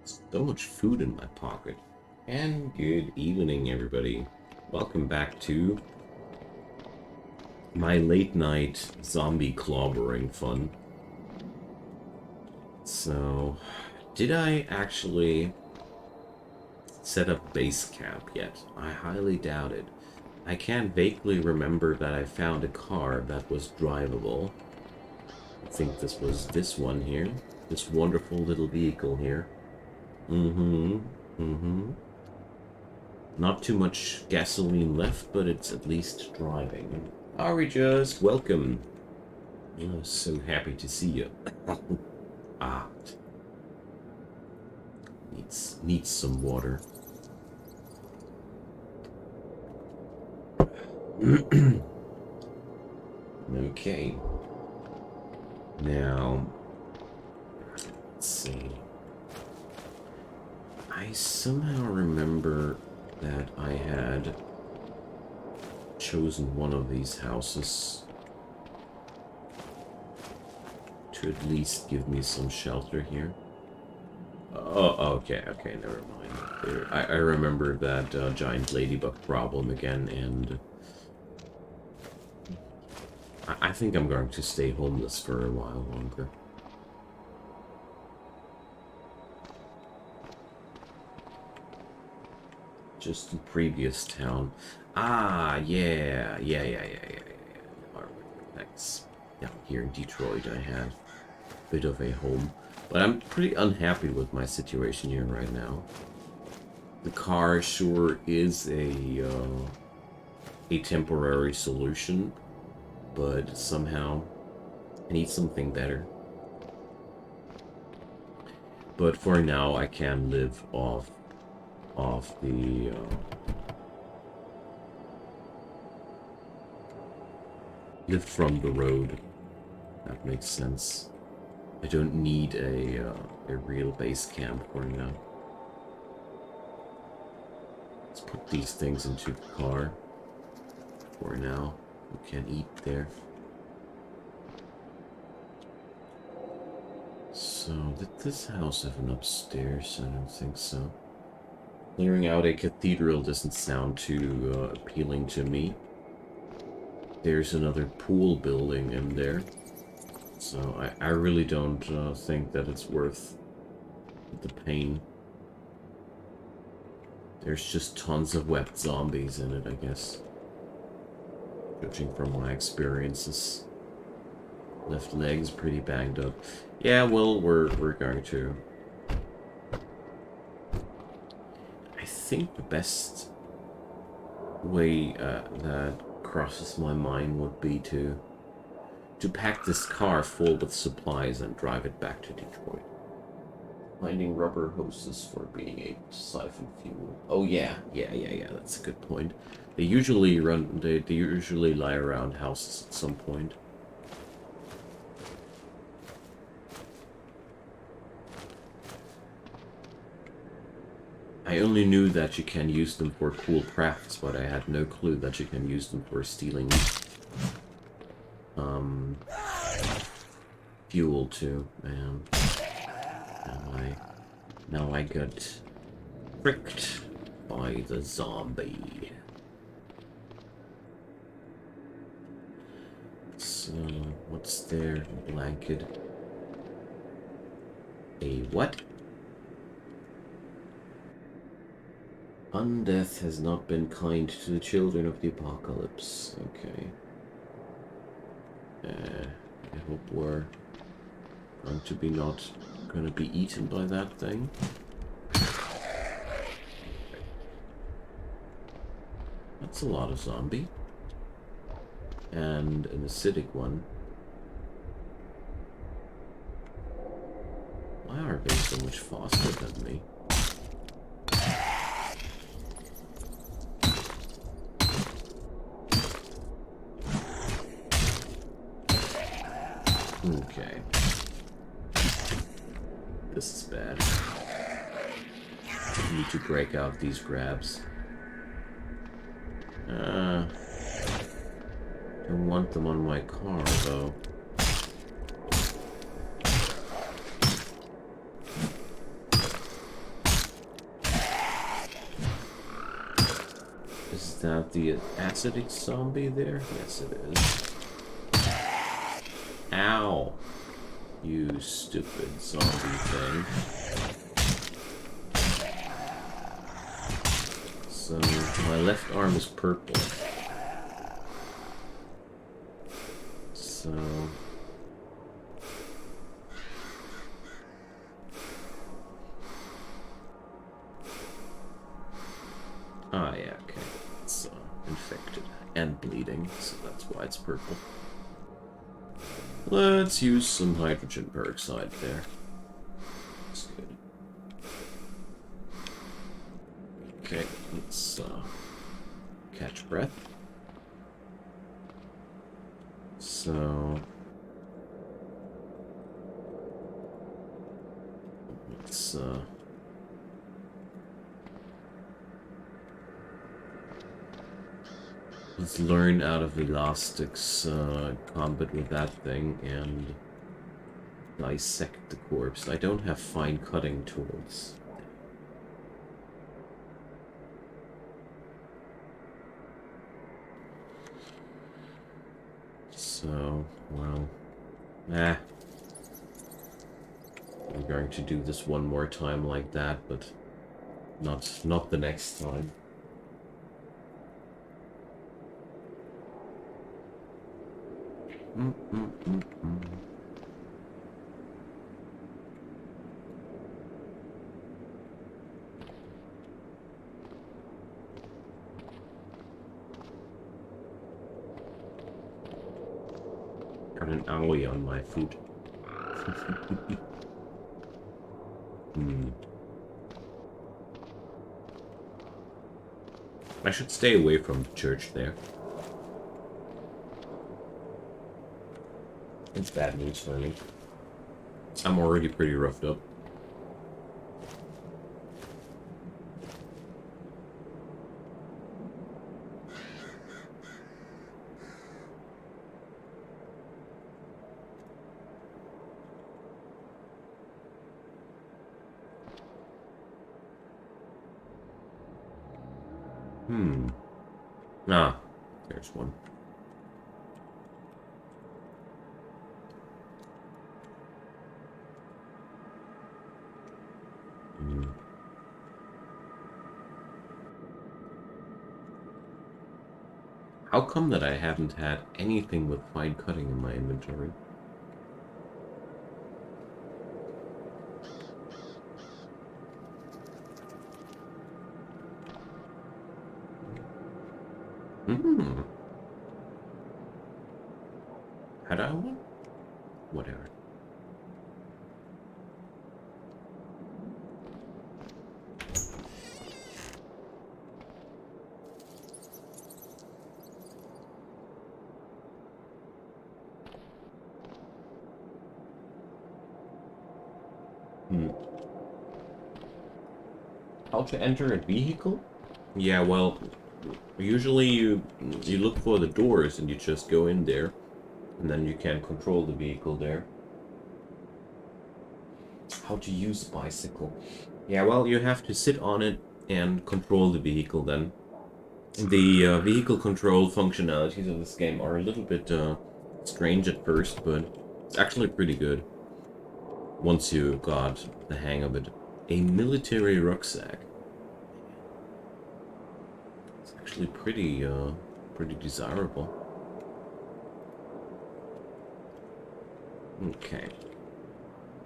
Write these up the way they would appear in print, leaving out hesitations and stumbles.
So much food in my pocket. And good evening, everybody. Welcome back to my late night zombie clobbering fun. So, did I actually set up base camp yet? I highly doubt it. I can vaguely remember that I found a car that was drivable. I think this was this one here. This wonderful little vehicle here. Not too much gasoline left, but it's at least driving. Are we just welcome? I'm so happy to see you. Ah. Needs some water. Okay. Now, let's see. I somehow remember that I had chosen one of these houses to at least give me some shelter here. Oh, okay, never mind. I remember that giant ladybug problem again, and I think I'm going to stay homeless for a while longer. Just the previous town. Ah, yeah. Thanks. Down here in Detroit, I had a bit of a home. But I'm pretty unhappy with my situation here right now. The car sure is a temporary solution, but somehow I need something better. But for now, I can live off the live from the road. That makes sense. I don't need a real base camp for now. Let's put these things into the car for now. We can eat there. So, did this house have an upstairs? I don't think so. Clearing out a cathedral doesn't sound too appealing to me. There's another pool building in there. So I really don't think that it's worth the pain. There's just tons of wet zombies in it, I guess. Judging from my experiences. Left leg's pretty banged up. Yeah, well, we're going to... I think the best way that crosses my mind would be to pack this car full with supplies and drive it back to Detroit. Finding rubber hoses for being able to siphon fuel. Oh yeah, that's a good point. They usually lie around houses at some point. I only knew that you can use them for cool crafts, but I had no clue that you can use them for stealing fuel too, man. Now I got pricked by the zombie. So, what's there? Blanket. A what? Undeath has not been kind to the children of the apocalypse. Okay. I hope we're going to be not gonna be eaten by that thing. That's a lot of zombie. And an acidic one. Why are they so much faster than me? Okay. This is bad. I need to break out these grabs. Don't want them on my car, though. that the acidic zombie there? Yes, it is. Ow! You stupid zombie thing. So, my left arm is purple. So... Ah, yeah, okay. It's infected and bleeding, so that's why it's purple. Let's use some hydrogen peroxide there. That's good. Okay, let's catch breath. So... let's learn out of Elastic's combat with that thing and dissect the corpse. I don't have fine cutting tools. So, well, I'm going to do this one more time like that, but not the next time. Got an owie on my foot. I should stay away from the church there. It's bad news for me. I'm already pretty roughed up. Ah, there's one. How come that I haven't had anything with fine cutting in my inventory? Had I one? Whatever. How to enter a vehicle? Yeah, well, usually you look for the doors and you just go in there, and then you can control the vehicle there. How to use bicycle? Yeah, well, you have to sit on it and control the vehicle then. The vehicle control functionalities of this game are a little bit strange at first, but it's actually pretty good once you got the hang of it. A military rucksack. It's actually pretty desirable. Okay.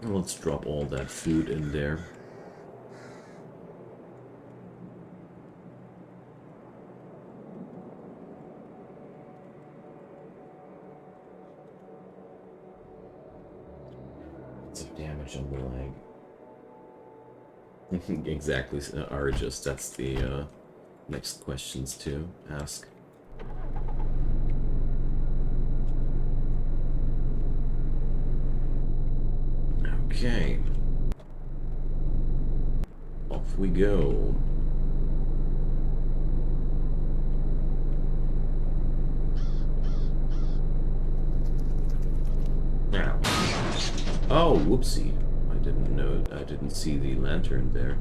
Let's drop all that food in there. Lots of damage on the leg. Exactly, Argus. That's the next questions to ask. Okay. Off we go. Now. Oh, whoopsie. I didn't see the lantern there.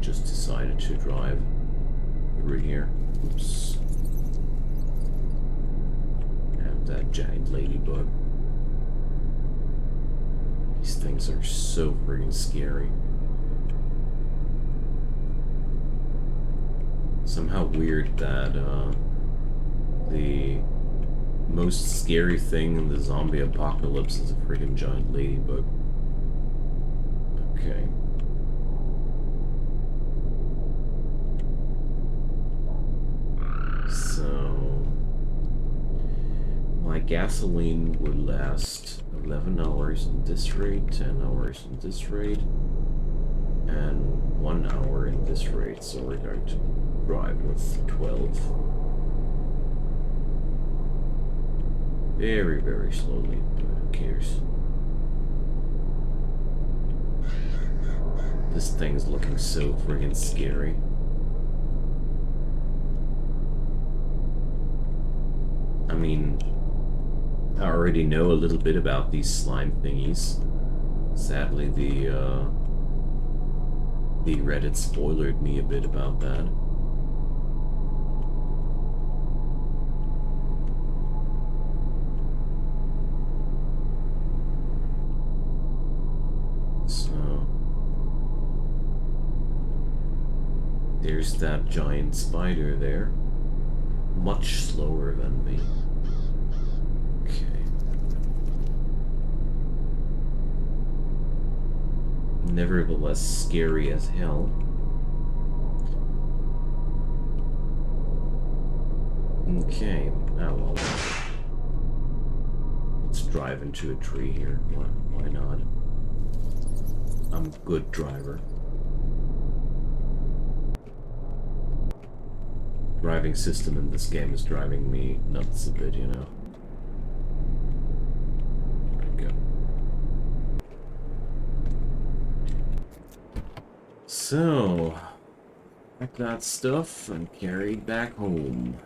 just decided to drive through here. Oops. And that giant ladybug. These things are so freaking scary. Somehow weird that the most scary thing in the zombie apocalypse is a freaking giant ladybug. Okay. So my gasoline would last 11 hours in this rate, 10 hours in this rate, and 1 hour in this rate. So we're going to drive with 12. Very, very slowly, but who cares? This thing's looking so friggin' scary. I mean, I already know a little bit about these slime thingies. Sadly, the Reddit spoilered me a bit about that. So there's that giant spider there. Much slower than me. Okay. Nevertheless, scary as hell. Okay. Oh well. Let's drive into a tree here. Why not? I'm a good driver. Driving system in this game is driving me nuts a bit, you know. There we go. So, pack that stuff and carry it back home.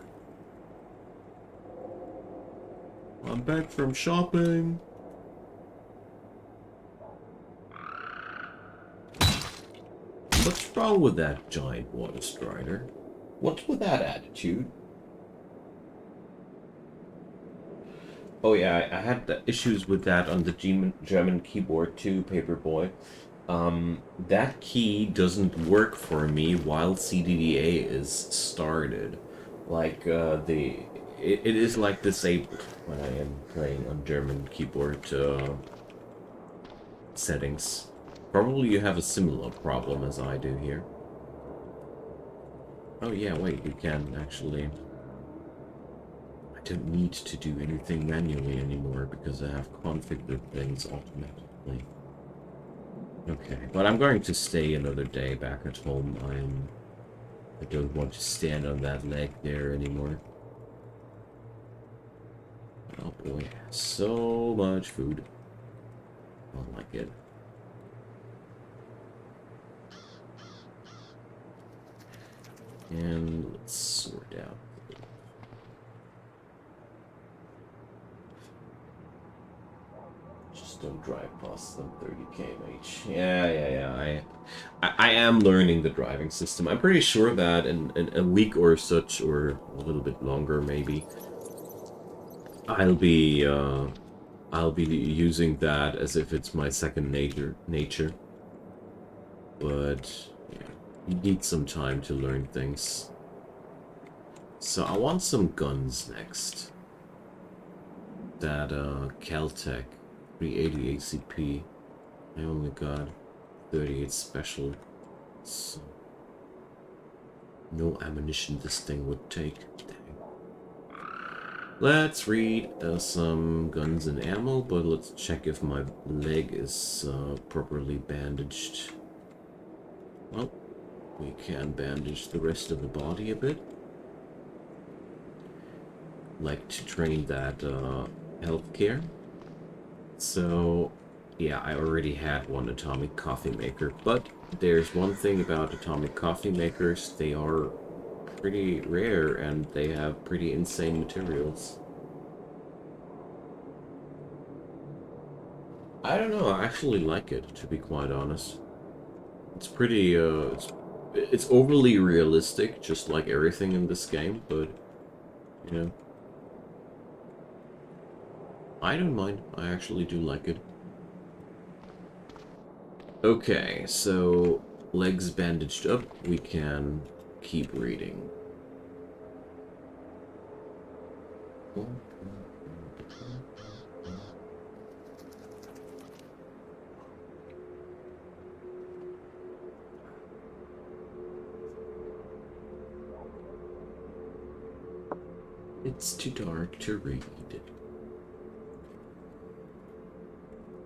I'm back from shopping. What's wrong with that giant water strider? What's with that attitude? Oh yeah, I had the issues with that on the German keyboard too, Paperboy. That key doesn't work for me while CDDA is started. Like, it is like disabled when I am playing on German keyboard settings. Probably you have a similar problem as I do here. Oh yeah, wait, you can actually... I don't need to do anything manually anymore because I have configured things automatically. Okay, but I'm going to stay another day back at home. I don't want to stand on that leg there anymore. Oh boy, so much food. I like it. And let's sort out. Just don't drive past them 30 km/h. Yeah. I am learning the driving system. I'm pretty sure that in a week or such, or a little bit longer maybe, I'll be using that as if it's my second nature. But yeah, you need some time to learn things. So I want some guns next. That Caltech 380 ACP. I only got 38 special. So no ammunition this thing would take. Dang. Let's read some guns and ammo, but let's check if my leg is properly bandaged. Well, we can bandage the rest of the body a bit. Like to train that healthcare. So, yeah, I already had one atomic coffee maker, but there's one thing about atomic coffee makers: they are pretty rare and they have pretty insane materials. I don't know, I actually like it, to be quite honest. It's pretty, it's It's overly realistic, just like everything in this game, but, you know, I don't mind. I actually do like it. Okay, so legs bandaged up, we can keep reading. It's too dark to read.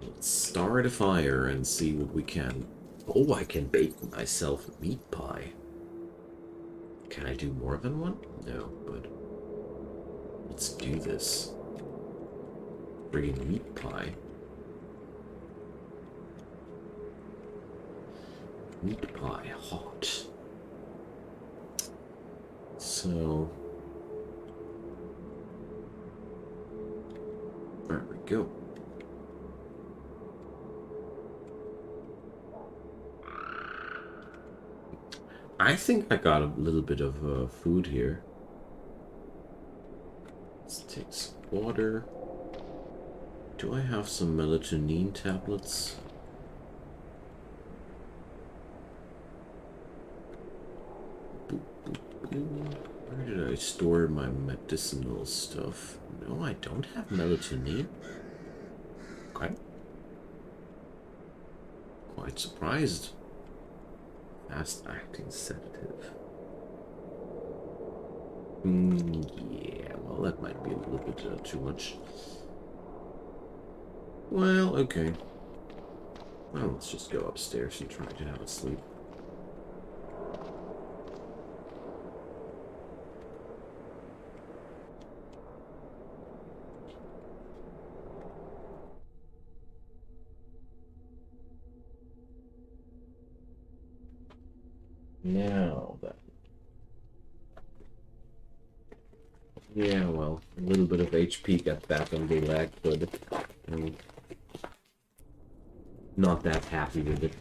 Let's start a fire and see what we can. Oh, I can bake myself a meat pie. Can I do more than one? No, but let's do this. Friggin' meat pie. Meat pie, hot. So, there we go. I think I got a little bit of food here. Let's take some water. Do I have some melatonin tablets? Where did I store my medicinal stuff? No, I don't have melatonin. Okay. Quite surprised. Fast-acting sedative. Yeah, well, that might be a little bit too much. Well, okay. Well, let's just go upstairs and try to have a sleep. Now then. Yeah, well, a little bit of HP got back on the leg, but I'm not that happy with it.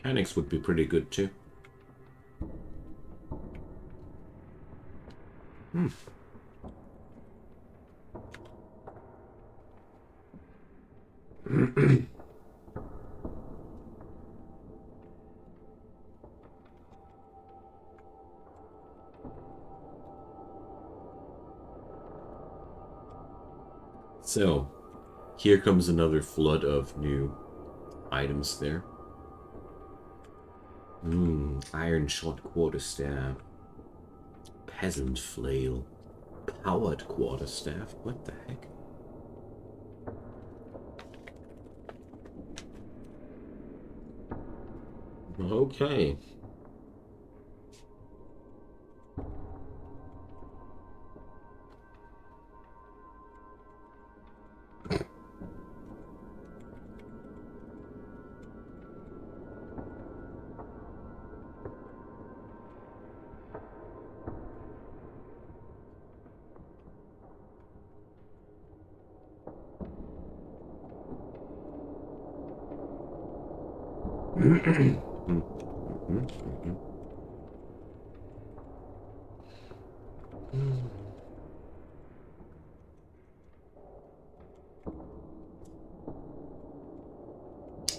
Mechanics would be pretty good too. So, here comes another flood of new items there. Iron shot quarterstaff. Peasant flail. Powered quarterstaff. What the heck? Okay.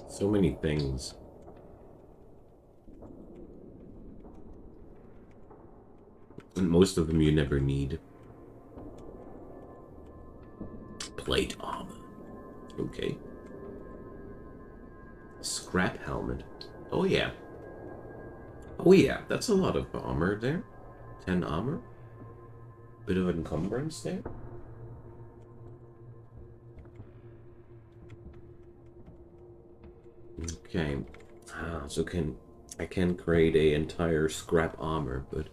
So many things. And most of them you never need. Plate armor. Okay. Scrap helmet. Oh yeah. Oh yeah, that's a lot of armor there. 10 armor. Bit of encumbrance there. Okay. So can I can create a entire scrap armor, but...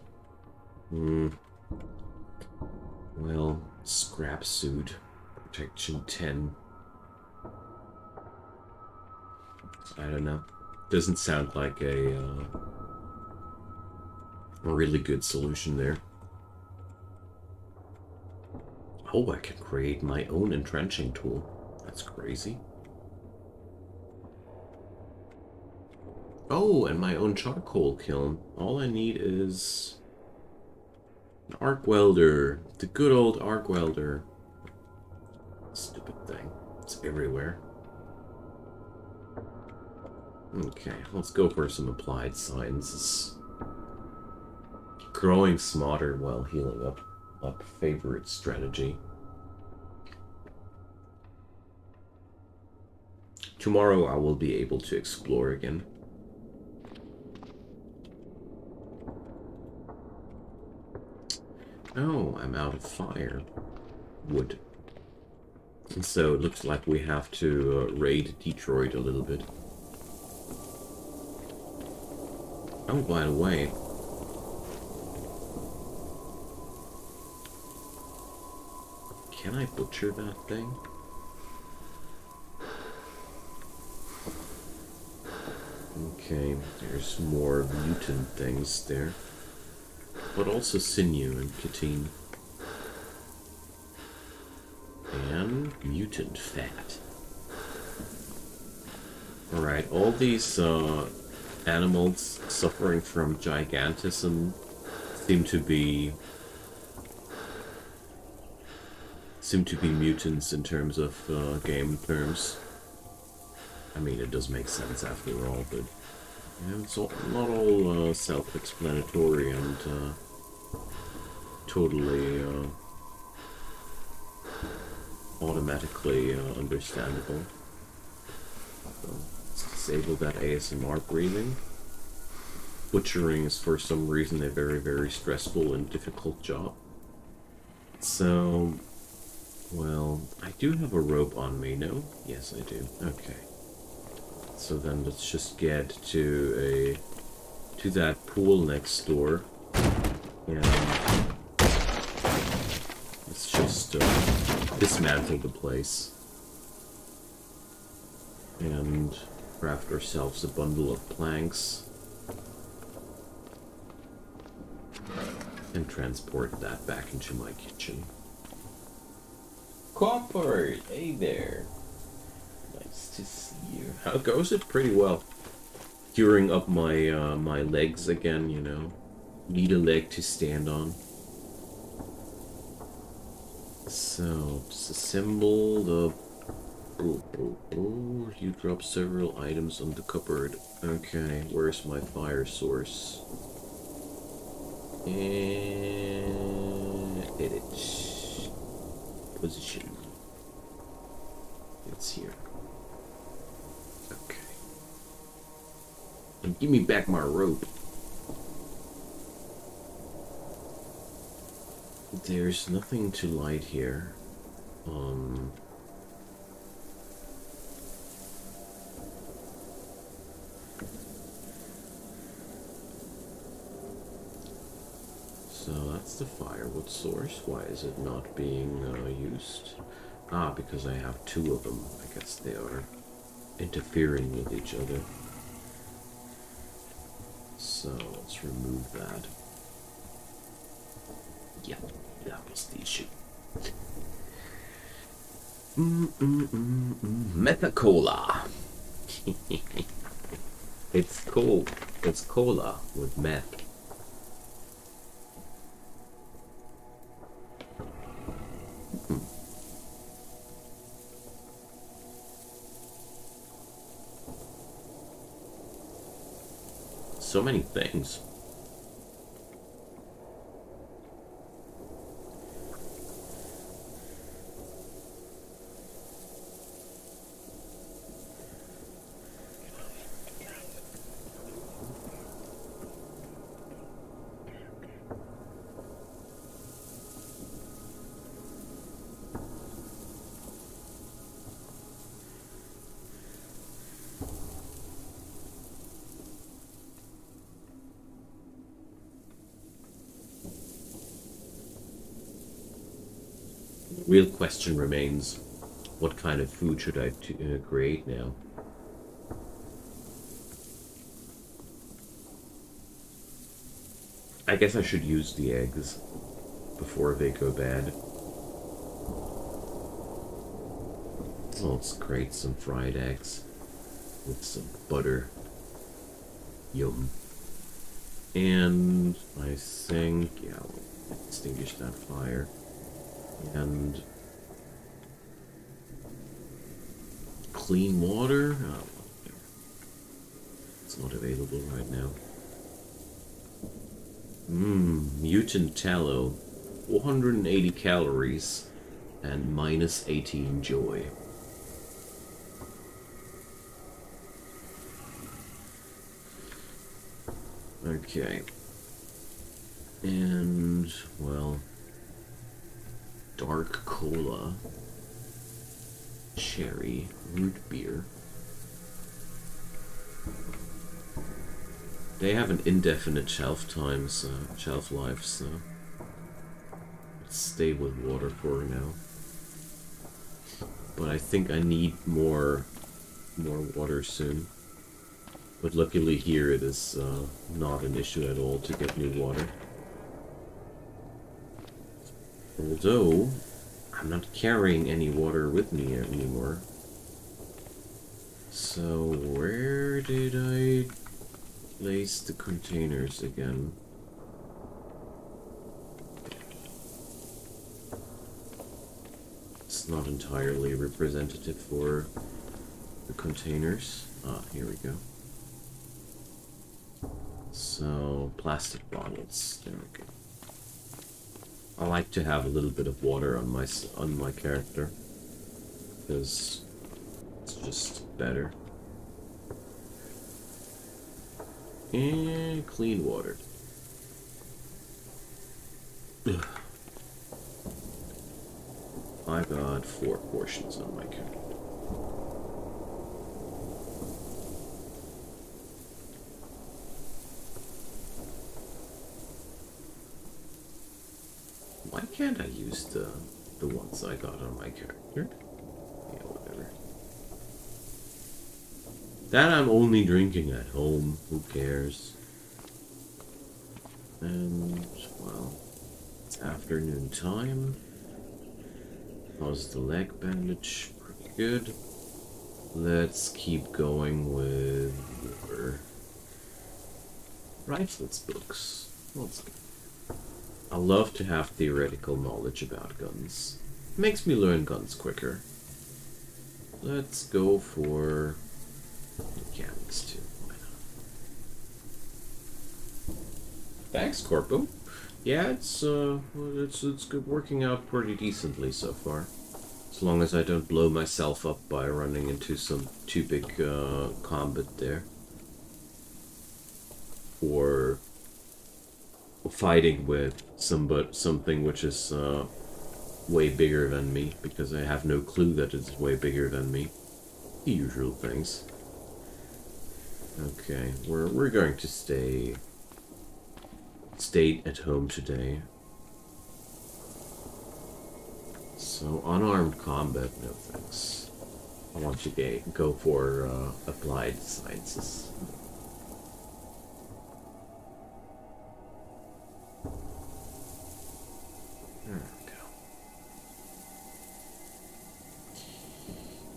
well, scrap suit. Protection 10. I don't know. Doesn't sound like a really good solution there. Oh, I can create my own entrenching tool. That's crazy. Oh, and my own charcoal kiln. All I need is an arc welder. The good old arc welder. Stupid thing. It's everywhere. Okay, let's go for some applied sciences. Growing smarter while healing up. Favorite strategy. Tomorrow I will be able to explore again. Oh, I'm out of fire. Wood. And so it looks like we have to raid Detroit a little bit. Oh, by the way. Can I butcher that thing? Okay, there's more mutant things there. But also sinew and chitin. And mutant fat. Alright, all these animals suffering from gigantism seem to be mutants in terms of game terms. I mean, it does make sense after all, but yeah, it's not all self-explanatory and totally automatically understandable. So let's disable that ASMR breathing. Butchering is for some reason a very, very stressful and difficult job. So, well, I do have a rope on me, no? Yes, I do. Okay. So then let's just get to that pool next door. And let's just dismantle the place. And craft ourselves a bundle of planks. And transport that back into my kitchen. Copper! Hey there! Nice to see you. How goes it? Pretty well. Curing up my my legs again, you know. Need a leg to stand on. So, disassemble the... Oh, you dropped several items on the cupboard. Okay, where's my fire source? And... edit. Position. It's here. Okay. And give me back my rope. There's nothing to light here. So that's the firewood source. Why is it not being used? Ah, because I have two of them. I guess they are interfering with each other. So let's remove that. Yeah, that was the issue. Methacola. It's cool. It's cola with meth. So many things. Real question remains, what kind of food should I create now? I guess I should use the eggs before they go bad. So let's create some fried eggs with some butter. Yum. And I think, yeah, we'll extinguish that fire. And clean water? Oh, it's not available right now. Mutant tallow. 480 calories and minus 18 joy. Okay. And, well, dark cola, cherry, root beer. They have an indefinite shelf life, so let's stay with water for now. But I think I need more water soon. But luckily here it is not an issue at all to get new water. Although, I'm not carrying any water with me anymore. So, where did I place the containers again? It's not entirely representative for the containers. Ah, here we go. So, plastic bottles. There we go. I like to have a little bit of water on my character, because it's just better. And clean water. Ugh. I got 4 portions on my character. Why can't I use the ones I got on my character? Yeah, whatever. That I'm only drinking at home. Who cares? And, well, it's afternoon time. How's the leg bandage? Pretty good. Let's keep going with water. Rifles books. Let's go. I love to have theoretical knowledge about guns. It makes me learn guns quicker. Let's go for mechanics too. Why not? Thanks, Corpo. Yeah, it's good, working out pretty decently so far. As long as I don't blow myself up by running into some too big combat there. Or fighting with something which is way bigger than me, because I have no clue that it's way bigger than me. The usual things. Okay, we're going to stay at home today. So unarmed combat, no thanks. I want to go for applied sciences.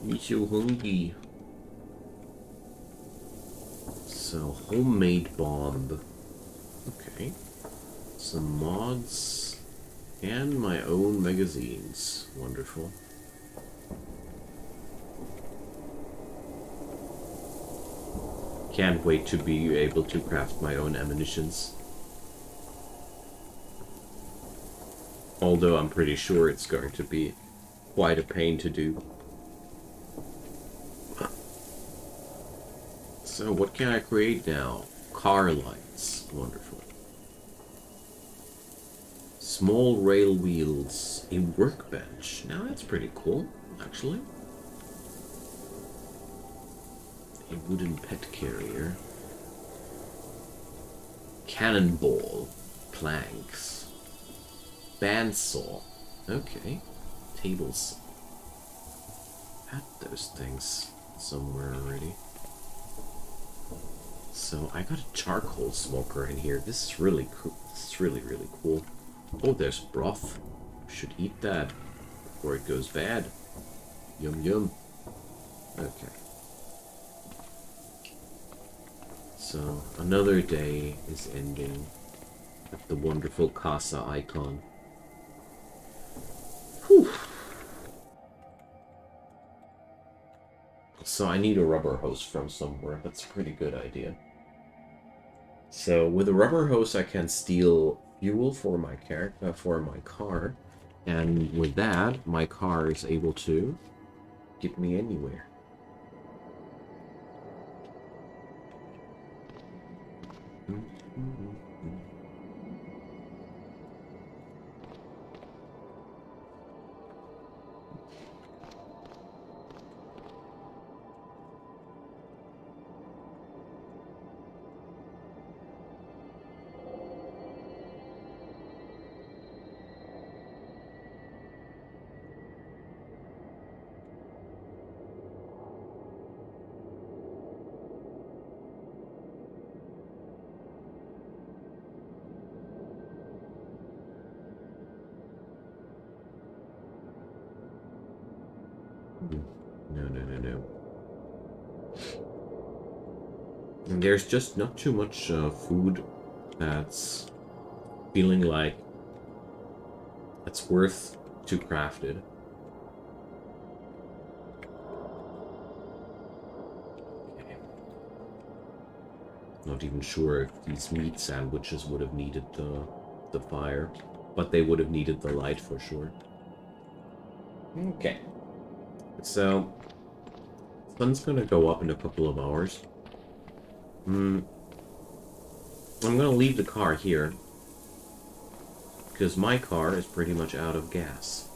Me so hungry. So, homemade bomb. Okay. Some mods. And my own magazines. Wonderful. Can't wait to be able to craft my own ammunitions. Although I'm pretty sure it's going to be quite a pain to do. So what can I create now? Car lights. Wonderful. Small rail wheels. A workbench. Now that's pretty cool, actually. A wooden pet carrier. Cannonball. Planks. Bandsaw. Okay. tables. Had those things somewhere already. So I got a charcoal smoker in here. This is really cool. This is really, really cool. Oh, there's broth. Should eat that before it goes bad. Yum yum. Okay. So another day is ending at the wonderful casa icon. Whew. So I need a rubber hose from somewhere. That's a pretty good idea. So with a rubber hose, I can steal fuel for my car, and with that, my car is able to get me anywhere. No. And there's just not too much food that's feeling like it's worth to craft it. Okay. Not even sure if these meat sandwiches would have needed the fire, but they would have needed the light for sure. Okay. So, sun's gonna go up in a couple of hours. I'm gonna leave the car here, because my car is pretty much out of gas.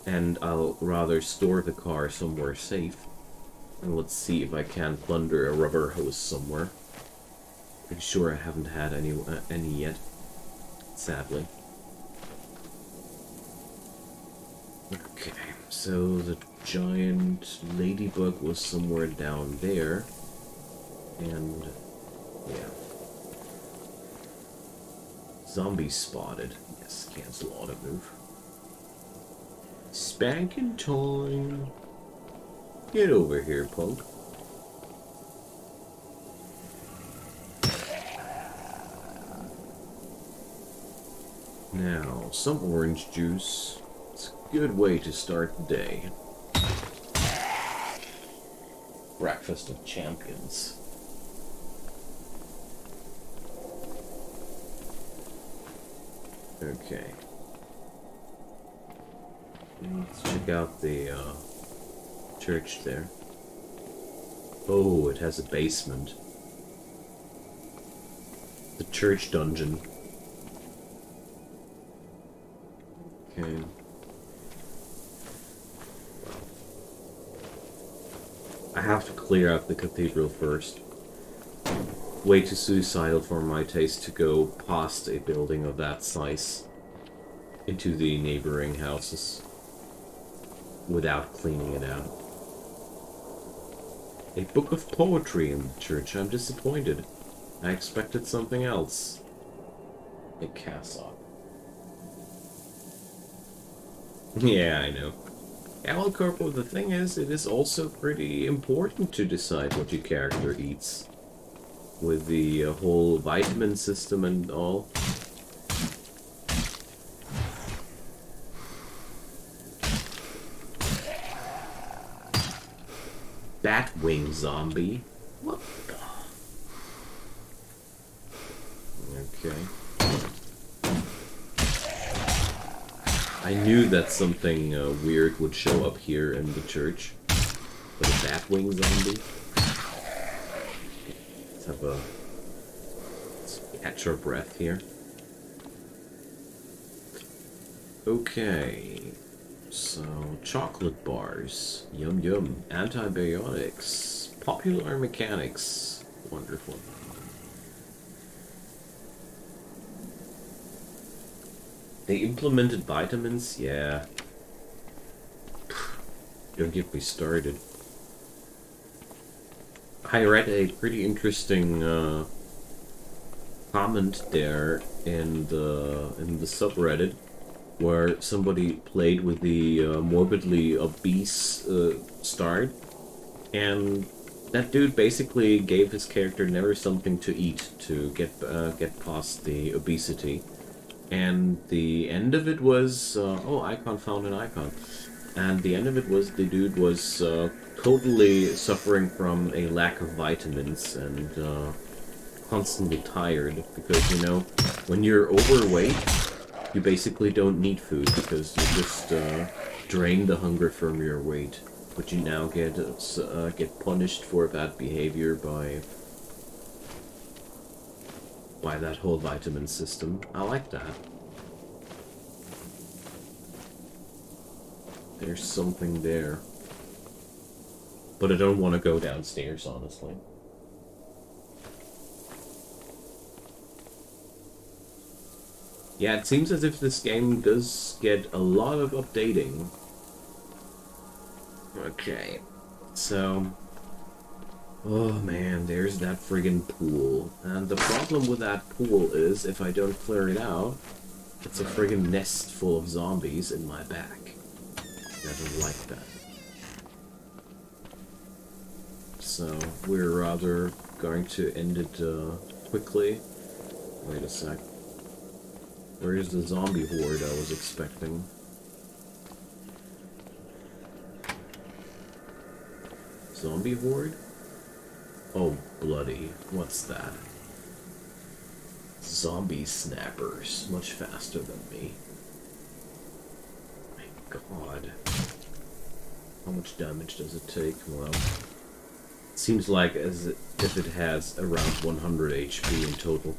And I'll rather store the car somewhere safe. And let's see if I can plunder a rubber hose somewhere. Pretty sure I haven't had any yet, sadly. Okay, so the giant ladybug was somewhere down there. And, yeah. Zombie spotted. Yes, cancel auto move. Spanking time. Get over here, punk. Now, some orange juice. It's a good way to start the day. Breakfast of champions. Okay. Let's check out the church there. Oh, it has a basement. The church dungeon. Okay. I have to clear out the cathedral first. Way too suicidal for my taste to go past a building of that size into the neighboring houses without cleaning it out. A book of poetry in the church. I'm disappointed. I expected something else. A cassock. Yeah, I know. Yeah, well, Corpo, the thing is, it is also pretty important to decide what your character eats. With the whole vitamin system and all. Batwing zombie? What the? Okay. I knew that something weird would show up here in the church. But a Batwing zombie? Let's catch our breath here. Okay. So, chocolate bars. Yum yum. Antibiotics. Popular mechanics. Wonderful. They implemented vitamins? Yeah. Don't get me started. I read a pretty interesting comment there in the subreddit where somebody played with the morbidly obese start, and that dude basically gave his character never something to eat to get past the obesity, and the end of it was oh, icon found an icon, and the end of it was the dude was totally suffering from a lack of vitamins and constantly tired because, you know, when you're overweight, you basically don't need food because you just drain the hunger from your weight. But you now get punished for that behavior by that whole vitamin system. I like that. There's something there. But I don't want to go downstairs, honestly. Yeah, it seems as if this game does get a lot of updating. Okay, so... oh man, there's that friggin' pool. And the problem with that pool is, if I don't clear it out, it's a friggin' nest full of zombies in my back. I don't like that. So, we're rather going to end it quickly. Wait a sec. Where's the zombie horde I was expecting? Zombie horde? Oh, bloody. What's that? Zombie snappers. Much faster than me. My god. How much damage does it take? Well, it seems like as if it has around 100 HP in total.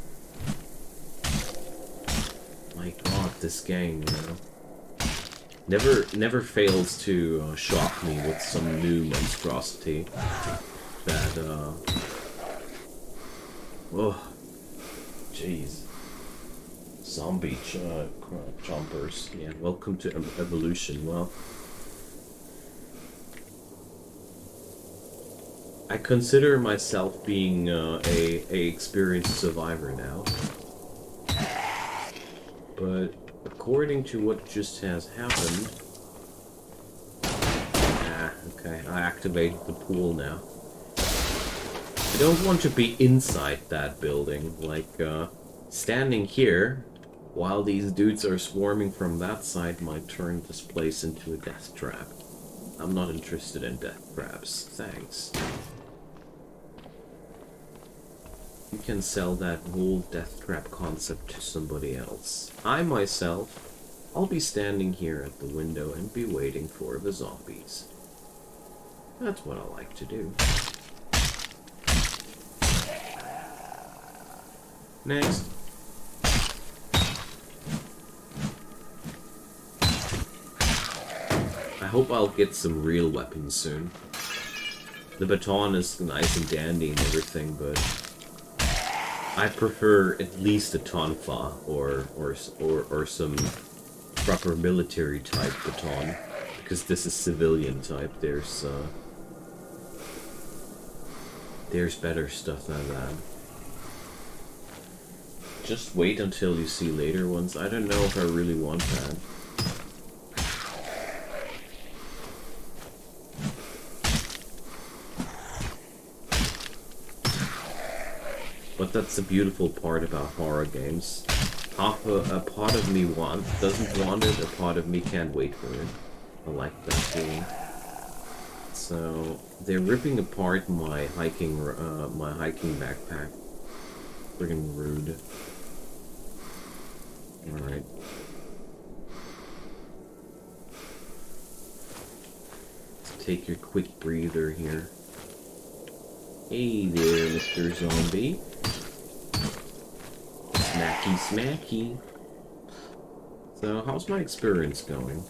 My god, this game, you know. Never fails to shock me with some new monstrosity that, oh, jeez. Zombie chompers. Yeah, welcome to evolution. Well, I consider myself being a experienced survivor now. But according to what just has happened... okay, I activated the pool now. I don't want to be inside that building, like, standing here, while these dudes are swarming from that side might turn this place into a death trap. I'm not interested in death traps, thanks. You can sell that whole death trap concept to somebody else. I myself, I'll be standing here at the window and be waiting for the zombies. That's what I like to do. Next. I hope I'll get some real weapons soon. The baton is nice and dandy and everything, but I prefer at least a tonfa or some proper military type baton, because this is civilian type. There's better stuff than that. Just wait until you see later ones. I don't know if I really want that. But that's the beautiful part about horror games. A part of me doesn't want it, a part of me can't wait for it. I like that feeling. So they're ripping apart my hiking backpack. Friggin' rude. Alright. Let's take your quick breather here. Hey there, Mr. Zombie. Smacky, smacky. So, how's my experience going?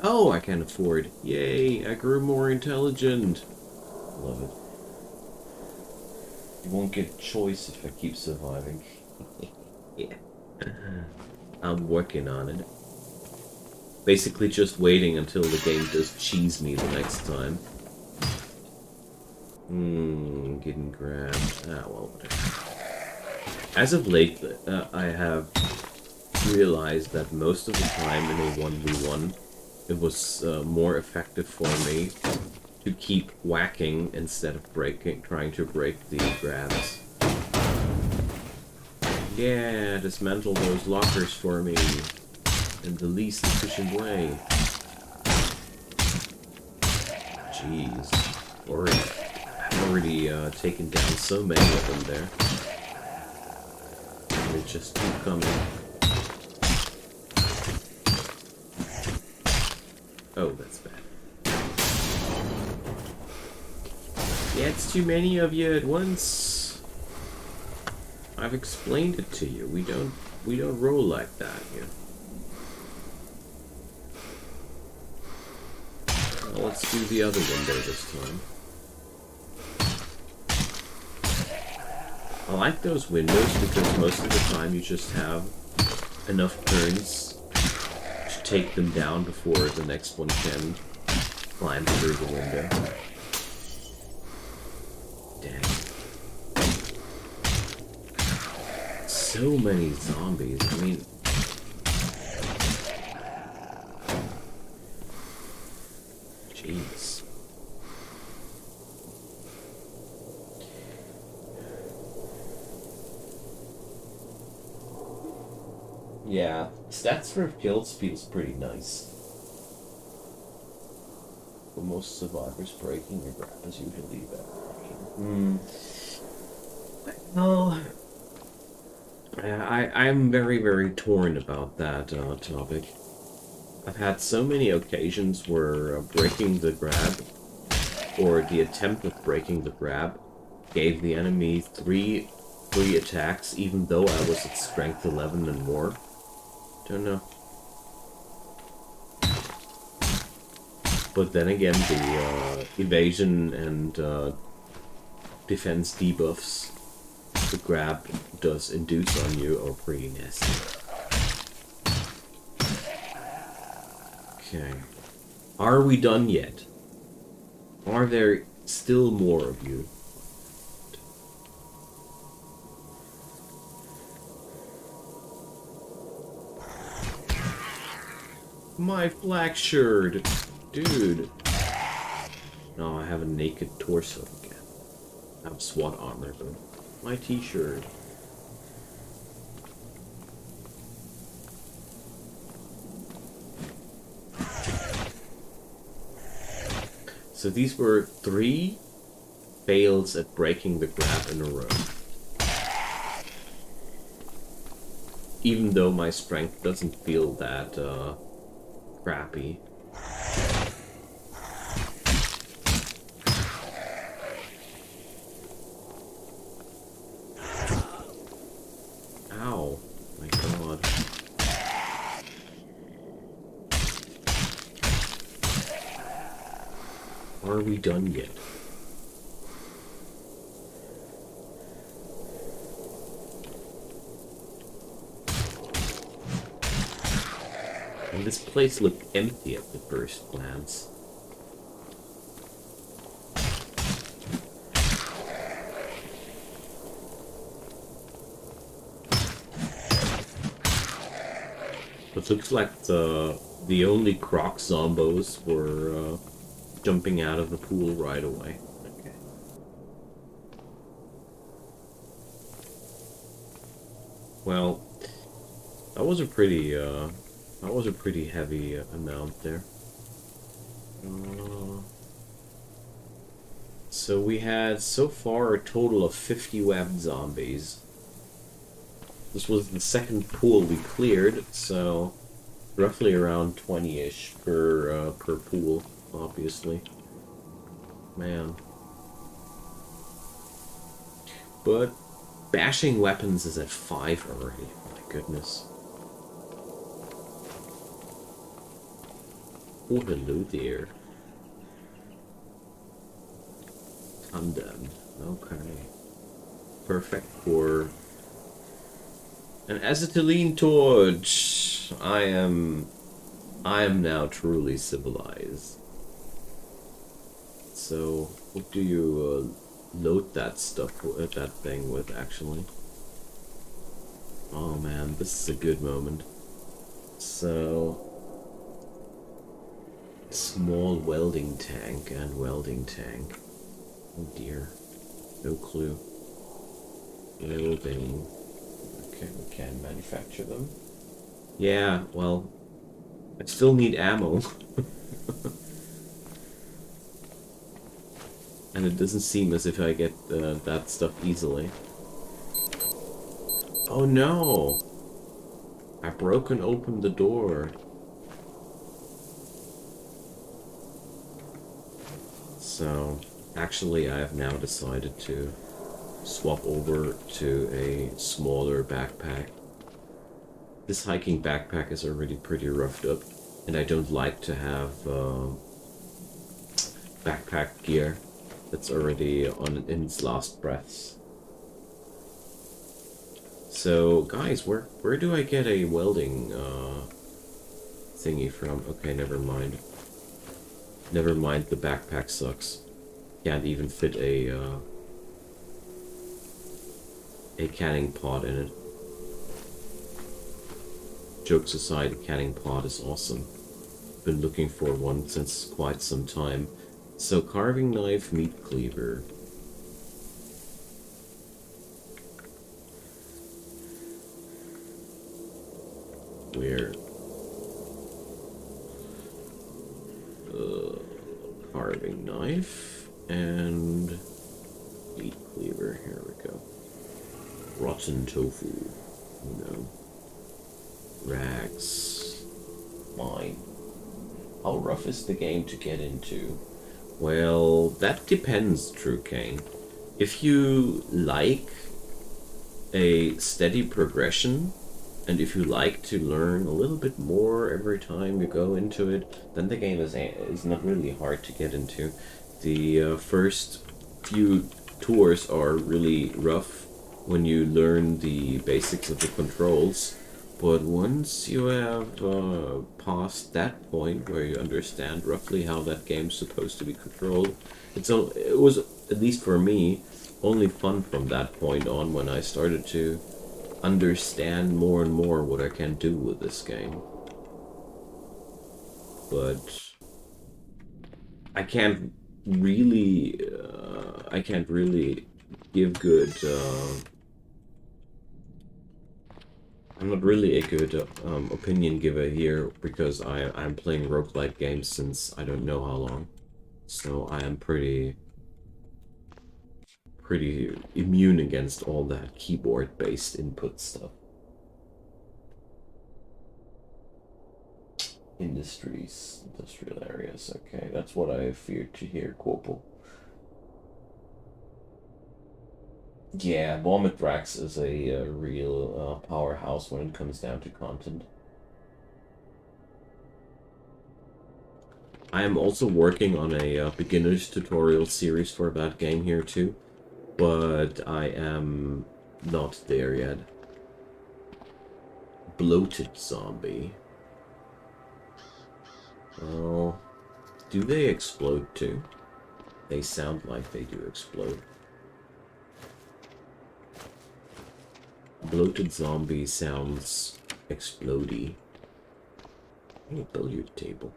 Oh, I can afford. Yay, I grew more intelligent. Love it. You won't get a choice if I keep surviving. Yeah. I'm working on it. Basically just waiting until the game does cheese me the next time. Getting grabbed. Ah, well, whatever. As of late, I have realized that most of the time in a 1v1, it was more effective for me to keep whacking instead of trying to break the grabs. Yeah, dismantle those lockers for me in the least efficient way. Jeez. I've already taken down so many of them there. They just keep coming. Oh, that's bad. Yeah, it's too many of you at once. I've explained it to you. We don't roll like that here. Well, let's do the other window this time. I like those windows because most of the time you just have enough turns to take them down before the next one can climb through the window. Dang. So many zombies. I mean... Jeez. Yeah, stats for kills feels pretty nice. But most survivors breaking your grab is usually better. Well, I'm very, very torn about that topic. I've had so many occasions where breaking the grab, or the attempt of breaking the grab, gave the enemy three attacks, even though I was at strength 11 and more. Don't know. But then again, the evasion and defense debuffs the grab does induce on you are pretty nasty. Okay. Are we done yet? Are there still more of you? My black shirt! Dude! No, I have a naked torso again. I have SWAT armor, though. My t-shirt. So these were 3 fails at breaking the grab in a row. Even though my strength doesn't feel that, crappy. Ow. My god. Are we done yet? And this place looked empty at the first glance. It looks like the only croc zombos were jumping out of the pool right away. Okay. Well, that was a pretty heavy amount there. So we had so far a total of 50 webbed zombies. This was the second pool we cleared, so roughly around 20-ish per pool, obviously. Man. But bashing weapons is at 5 already. My goodness. Oh, hello there. I'm done. Okay. Perfect for An acetylene torch! I am now truly civilized. So, what do you load that stuff with, that thing with, actually? Oh man, this is a good moment. So, small welding tank and welding tank. Oh dear. No clue. Welding. Okay, we can manufacture them. Yeah, well, I still need ammo. And it doesn't seem as if I get that stuff easily. Oh no! I've broken open the door. So, actually I have now decided to swap over to a smaller backpack. This hiking backpack is already pretty roughed up, and I don't like to have backpack gear that's already in its last breaths. So, guys, where do I get a welding thingy from? Okay, never mind. Never mind, the backpack sucks. Can't even fit a canning pod in it. Jokes aside, a canning pod is awesome. Been looking for one since quite some time. So, carving knife, meat cleaver. Where? Carving knife and meat cleaver. Here we go. Rotten tofu. No. Rags. Mine. How rough is the game to get into? Well, that depends, True Kane. If you like a steady progression, and if you like to learn a little bit more every time you go into it, then the game is not really hard to get into. The first few tours are really rough when you learn the basics of the controls, but once you have passed that point where you understand roughly how that game's supposed to be controlled, it was, at least for me, only fun from that point on when I started to understand more and more what I can do with this game. But I can't really give good I'm not really a good opinion giver here because I'm playing roguelike games since I don't know how long. So I am pretty immune against all that keyboard-based input stuff. Industrial areas. Okay, that's what I feared to hear, Corporal. Yeah, Vomit Drax is a real powerhouse when it comes down to content. I am also working on a beginner's tutorial series for that game here too, but I am not there yet. Bloated zombie. Oh, do they explode too? They sound like they do explode. Bloated zombie sounds explodey. Oh, billiard table.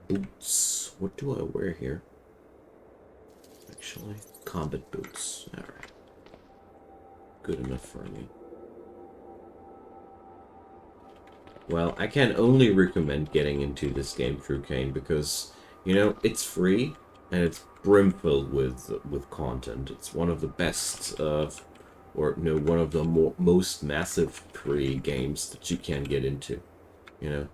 Boots. What do I wear here? Actually, combat boots. Alright. Good enough for me. Well, I can only recommend getting into this game, True Kane, because, you know, it's free, and it's brimfilled with content. It's one of the best, one of the most massive free games that you can get into, you know.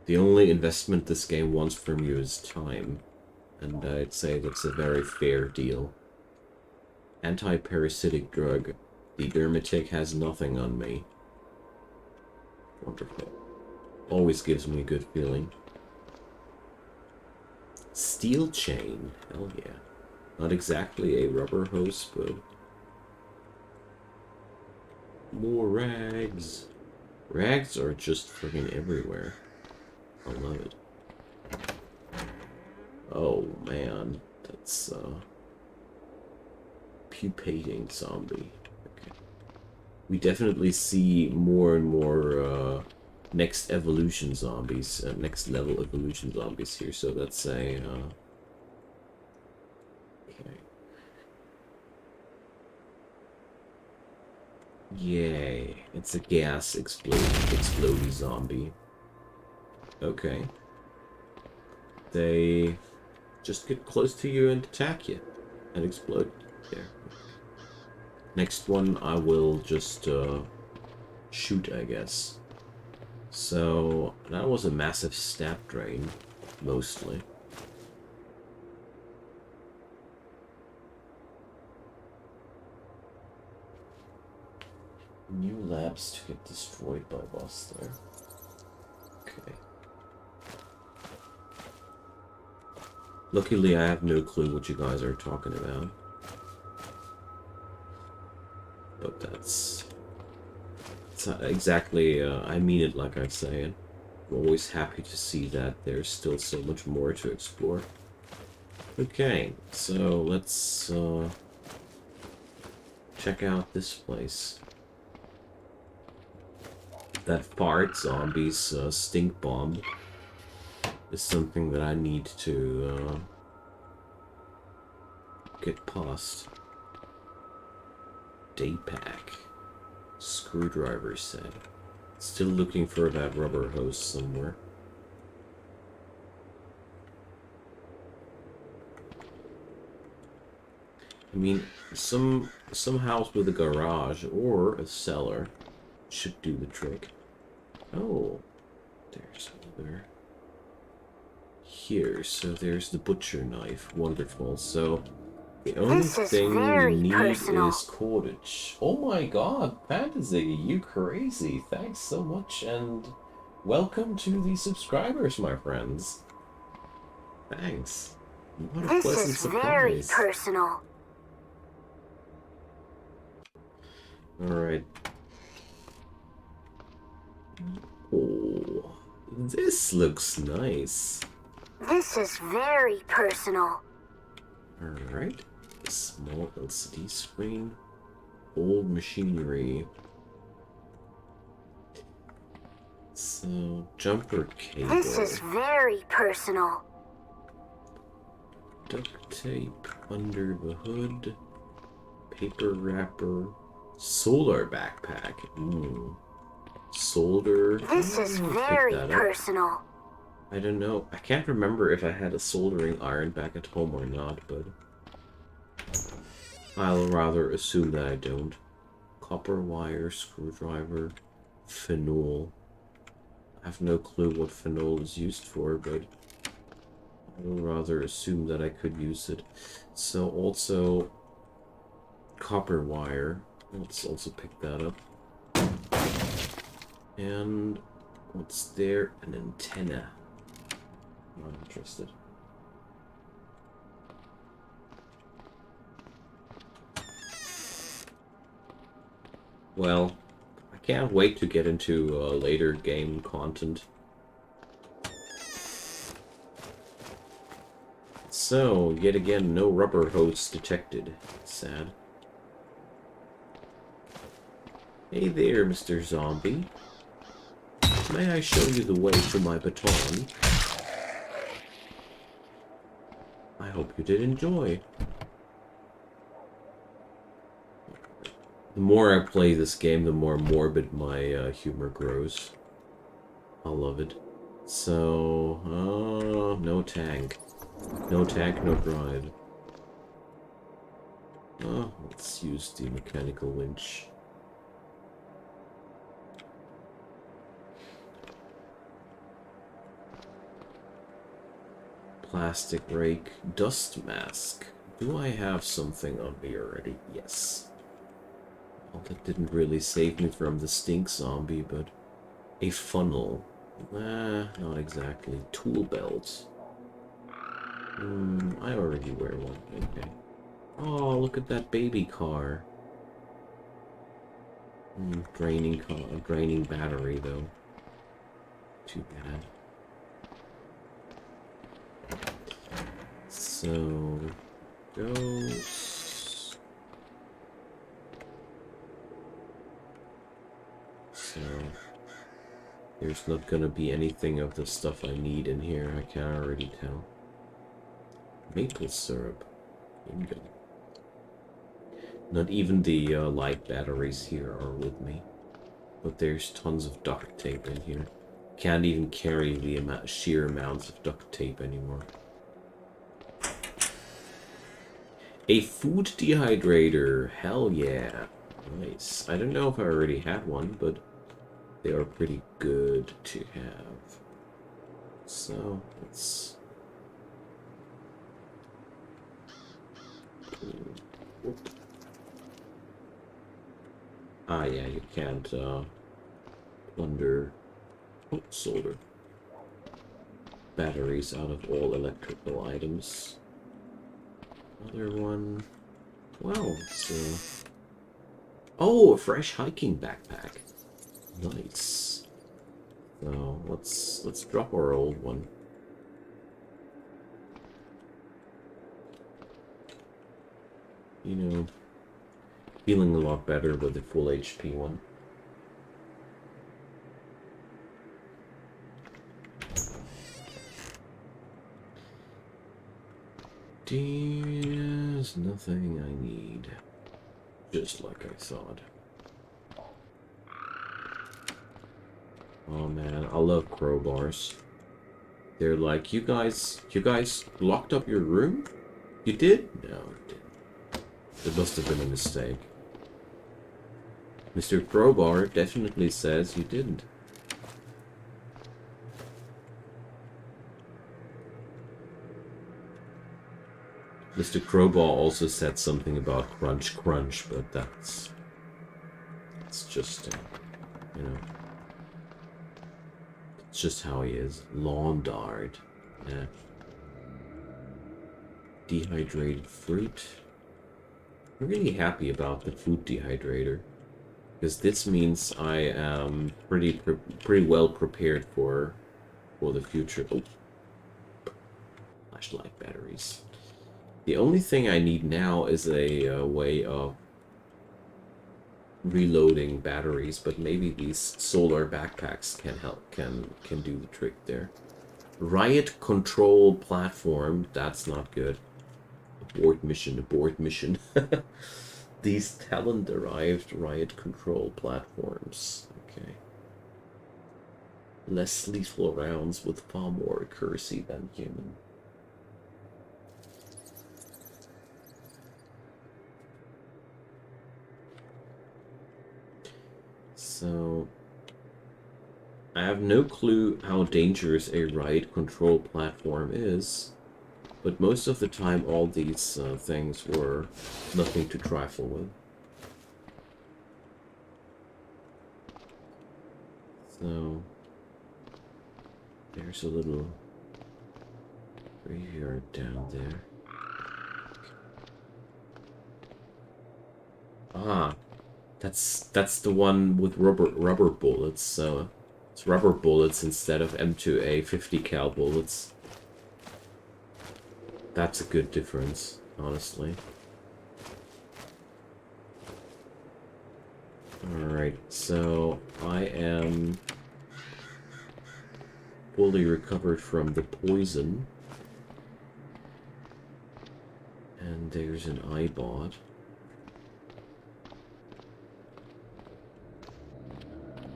The only investment this game wants from you is time, and I'd say that's a very fair deal. Anti-parasitic drug. The Dermatic has nothing on me. Wonderful. Always gives me a good feeling. Steel chain. Hell yeah. Not exactly a rubber hose, but... More rags. Rags are just freaking everywhere. I love it. Oh man, that's pupating zombie. Okay. We definitely see more and more next evolution zombies, next level evolution zombies here. So that's a okay. Yay! It's a gas exploding zombie. Okay. They just get close to you and attack you and explode. There. Next one, I will just shoot, I guess. So that was a massive stab drain, mostly. New labs to get destroyed by boss there. Okay. Luckily, I have no clue what you guys are talking about. But that's not exactly, I mean it like I say it. I'm always happy to see that there's still so much more to explore. Okay, so let's check out this place. That fart zombie's stink bomb is something that I need to get past. Day pack. Screwdriver set. Still looking for that rubber hose somewhere. I mean, some house with a garage or a cellar should do the trick. Oh, there's another. Here, so there's the butcher knife. Wonderful. So the only thing we need is cordage. Oh my god, Fantasy, you crazy. Thanks so much and welcome to the subscribers, my friends. Thanks. What a pleasant surprise. This is very personal. Alright. Oh, this looks nice. This is very personal. Alright. Small LCD screen. Old machinery. So, jumper cable. This is very personal. Duct tape under the hood. Paper wrapper. Solar backpack. Solder. This is very personal. I don't know. I can't remember if I had a soldering iron back at home or not, but I'll rather assume that I don't. Copper wire, screwdriver, phenol. I have no clue what phenol is used for, but I will rather assume that I could use it. So also copper wire. Let's also pick that up. And what's there? An antenna. Not interested. Well, I can't wait to get into later game content. So, yet again, no rubber hose detected. Sad. Hey there, Mr. Zombie. May I show you the way to my baton? I hope you did enjoy. The more I play this game, the more morbid my humor grows. I love it. So, no tank. No tank, no bride. Let's use the mechanical winch. Plastic rake, dust mask. Do I have something on me already? Yes. Well, that didn't really save me from the stink zombie, but a funnel. Not exactly. Tool belt. I already wear one. Okay. Oh, look at that baby car. Draining battery though. Too bad. So goes. So there's not gonna be anything of the stuff I need in here. I can already tell. Maple syrup. Bingo. Not even the light batteries here are with me. But there's tons of duct tape in here. Can't even carry the sheer amounts of duct tape anymore. A food dehydrator. Hell yeah. Nice. I don't know if I already had one, but they are pretty good to have. So, let's... Ah, yeah, you can't, plunder solder batteries out of all electrical items. Another one. Wow, it's, oh, a fresh hiking backpack. Nice. So, let's drop our old one. You know, feeling a lot better with the full HP one. There's nothing I need. Just like I thought. Oh man, I love crowbars. They're like, you guys locked up your room? You did? No, it didn't. It must have been a mistake. Mr. Crowbar definitely says you didn't. Mr. Crowbar also said something about crunch crunch, but that's just, you know, it's just how he is. Lawn dart. Yeah. Dehydrated fruit. I'm really happy about the food dehydrator, because this means I am pretty well prepared for the future. Oh, flashlight batteries. The only thing I need now is a way of reloading batteries, but maybe these solar backpacks can help, can do the trick there. Riot control platform, that's not good. Abort mission. These talent-derived riot control platforms. Okay. Less lethal rounds with far more accuracy than human. So, I have no clue how dangerous a riot control platform is, but most of the time all these things were nothing to trifle with. So, there's a little graveyard down there. Ah, that's the one with rubber bullets. So it's rubber bullets instead of M2A 50 cal bullets. That's a good difference, honestly. Alright, so I am fully recovered from the poison. And there's an iBot.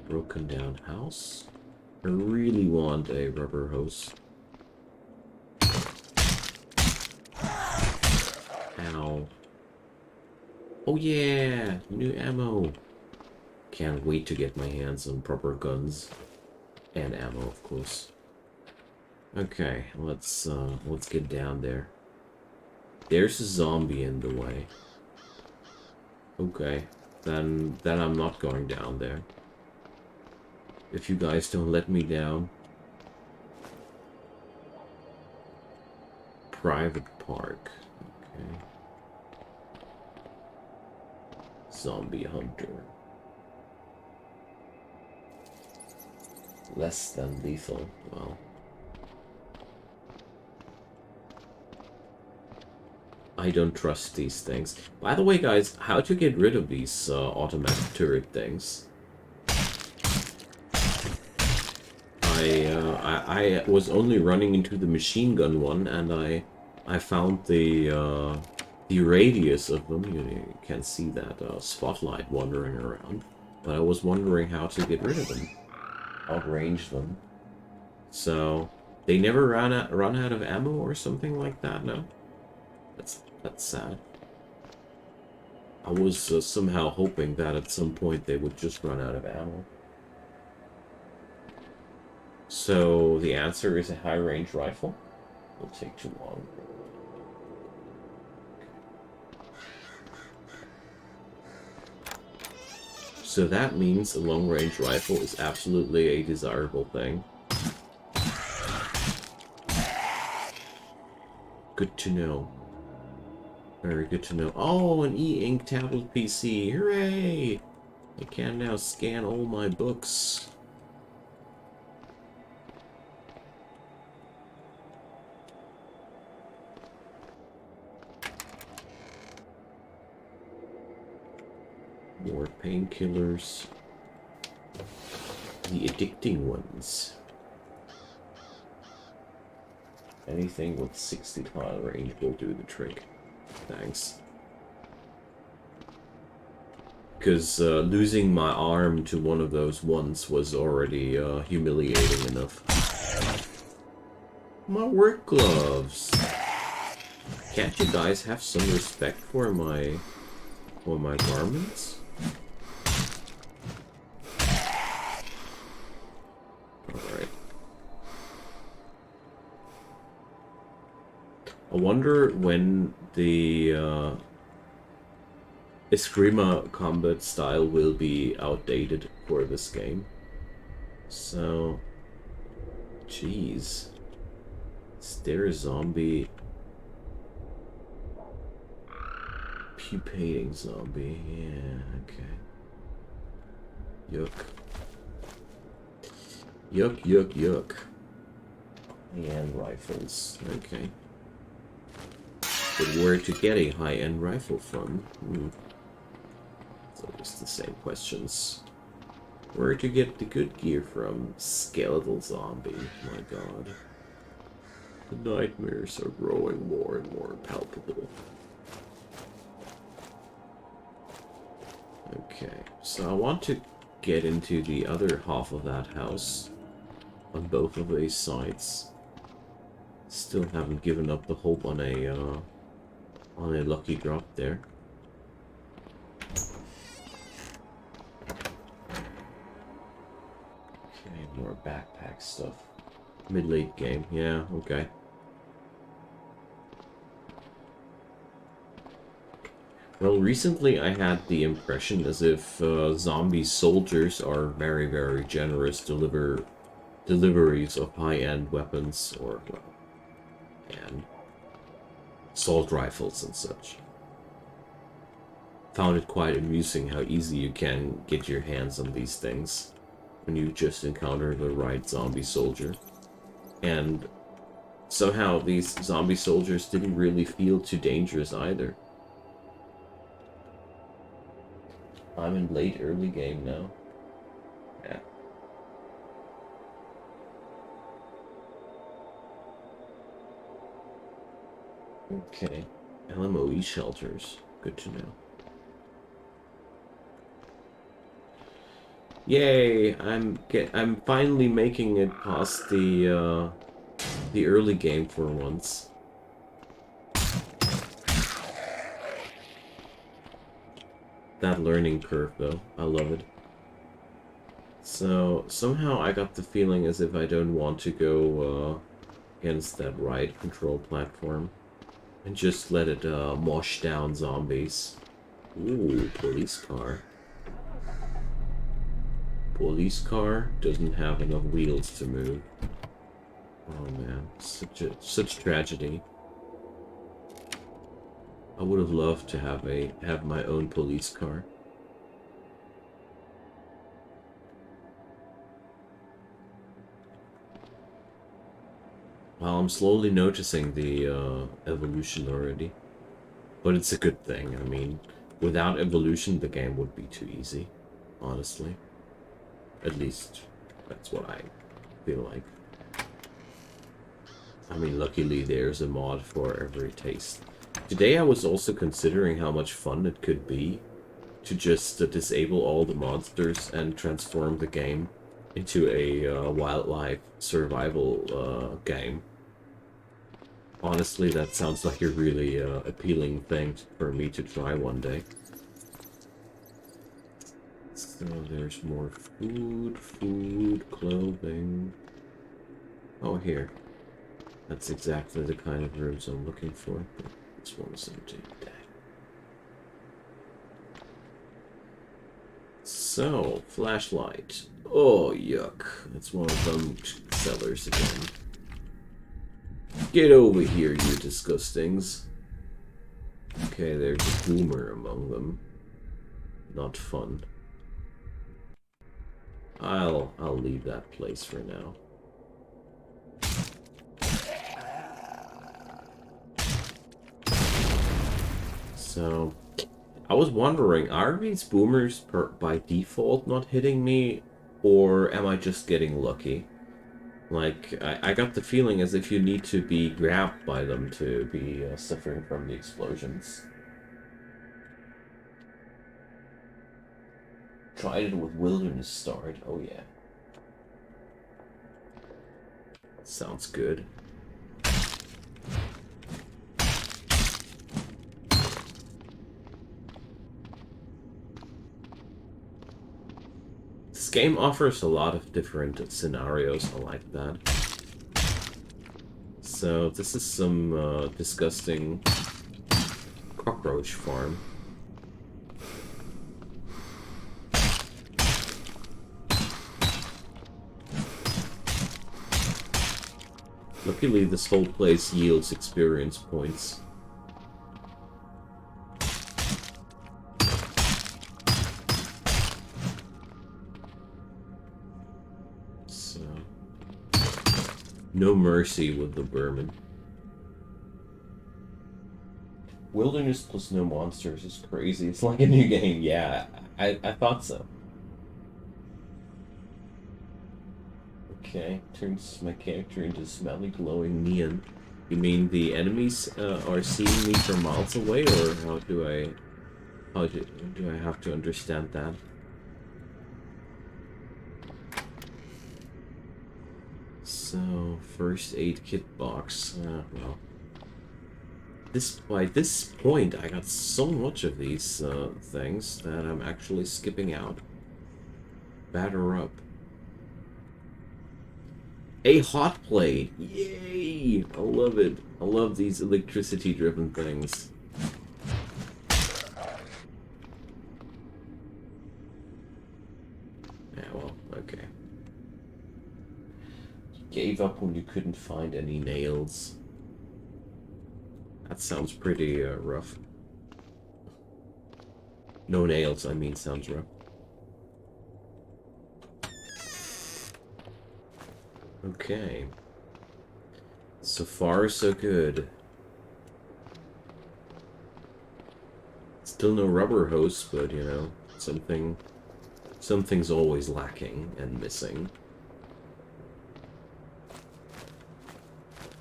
Broken down house. I really want a rubber hose. Ow. Oh yeah! New ammo! Can't wait to get my hands on proper guns. And ammo, of course. Okay, let's get down there. There's a zombie in the way. Okay, then I'm not going down there. If you guys don't let me down. Private park. Okay. Zombie hunter. Less than lethal. Well. I don't trust these things. By the way, guys, how to get rid of these automatic turret things? I was only running into the machine gun one, and I found the radius of them. You can see that spotlight wandering around. But I was wondering how to get rid of them, outrange them. So they never run out of ammo or something like that. No, that's sad. I was somehow hoping that at some point they would just run out of ammo. So the answer is a high-range rifle. It'll take too long. So that means a long-range rifle is absolutely a desirable thing. Good to know. Very good to know. Oh, an e-ink tablet PC. Hooray! I can now scan all my books. More painkillers. The addicting ones. Anything with 60 tile range will do the trick. Thanks. Because losing my arm to one of those once was already humiliating enough. My work gloves! Can't you guys have some respect for my garments? Alright. I wonder when the Eskrima combat style will be outdated for this game. So, jeez. Is there a zombie? Pupating zombie, yeah, okay. Yuck. Yuck, yuck, yuck. High-end rifles, okay. But where to get a high-end rifle from? It's always the same questions. Where to get the good gear from? Skeletal zombie, my god. The nightmares are growing more and more palpable. Okay, so I want to get into the other half of that house on both of these sides. Still haven't given up the hope on a lucky drop there. Okay, more backpack stuff. Mid-late game, yeah, okay. Well, recently I had the impression as if zombie soldiers are very, very generous deliveries of high-end weapons or, well, and assault rifles and such. Found it quite amusing how easy you can get your hands on these things when you just encounter the right zombie soldier. And somehow these zombie soldiers didn't really feel too dangerous either. I'm in late early game now. Yeah. Okay. LMOE shelters. Good to know. Yay! I'm finally making it past the early game for once. That learning curve, though. I love it. So, somehow I got the feeling as if I don't want to go against that right control platform. And just let it mosh down zombies. Ooh, police car. Police car doesn't have enough wheels to move. Oh man, such tragedy. I would have loved to have my own police car. I'm slowly noticing the evolution already. But it's a good thing. I mean, without evolution, the game would be too easy. Honestly. At least, that's what I feel like. I mean, luckily there's a mod for every taste. Today I was also considering how much fun it could be to just disable all the monsters and transform the game into a wildlife survival game. Honestly, that sounds like a really appealing thing for me to try one day. So there's more food, clothing. Oh, here. That's exactly the kind of rooms I'm looking for. This one's empty. Dang. So, flashlight. Oh, yuck. That's one of them sellers again. Get over here, you disgustings. Okay, there's a boomer among them. Not fun. I'll leave that place for now. So, I was wondering, are these boomers by default not hitting me, or am I just getting lucky? Like, I got the feeling as if you need to be grabbed by them to be suffering from the explosions. Tried it with Wilderness Start, oh yeah. Sounds good. This game offers a lot of different scenarios, I like that. So, this is some disgusting cockroach farm. Luckily, this whole place yields experience points. So, no mercy with the vermin. Wilderness plus no monsters is crazy. It's like a new game. Yeah, I thought so. Okay, turns my character into smelly, glowing neon. You mean the enemies are seeing me from miles away, or how do I have to understand that? So, first aid kit box. Well, by this point, I got so much of these things that I'm actually skipping out. Batter up. A hot plate! Yay! I love it. I love these electricity-driven things. Yeah, well, okay. You gave up when you couldn't find any nails. That sounds pretty rough. No nails, I mean, sounds rough. Okay. So far, so good. Still no rubber hose, but, you know, something's always lacking and missing.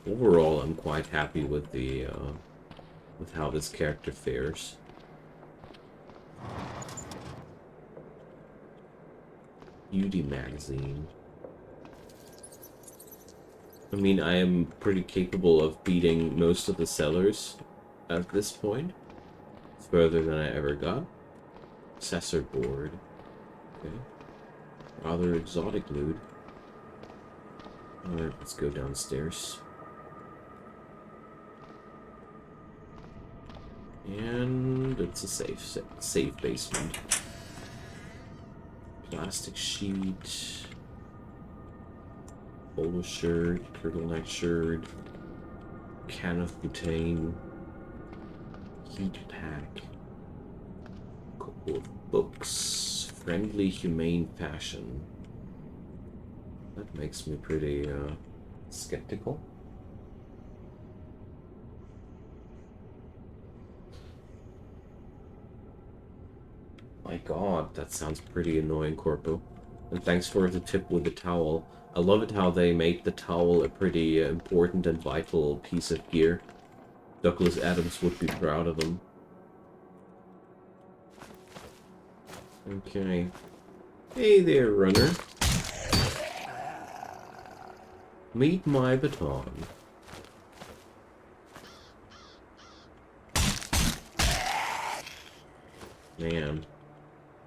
Overall, I'm quite happy with with how this character fares. Beauty magazine. I mean, I am pretty capable of beating most of the sellers at this point. Further than I ever got. Assessor board. Okay. Rather exotic loot. Alright, let's go downstairs. And it's a safe basement. Plastic sheet. Polo shirt, turtleneck shirt, can of butane, heat pack, couple of books, friendly, humane fashion. That makes me pretty skeptical. My god, that sounds pretty annoying, Corpo. And thanks for the tip with the towel. I love it how they made the towel a pretty important and vital piece of gear. Douglas Adams would be proud of them. Okay. Hey there, runner. Meet my baton. Man.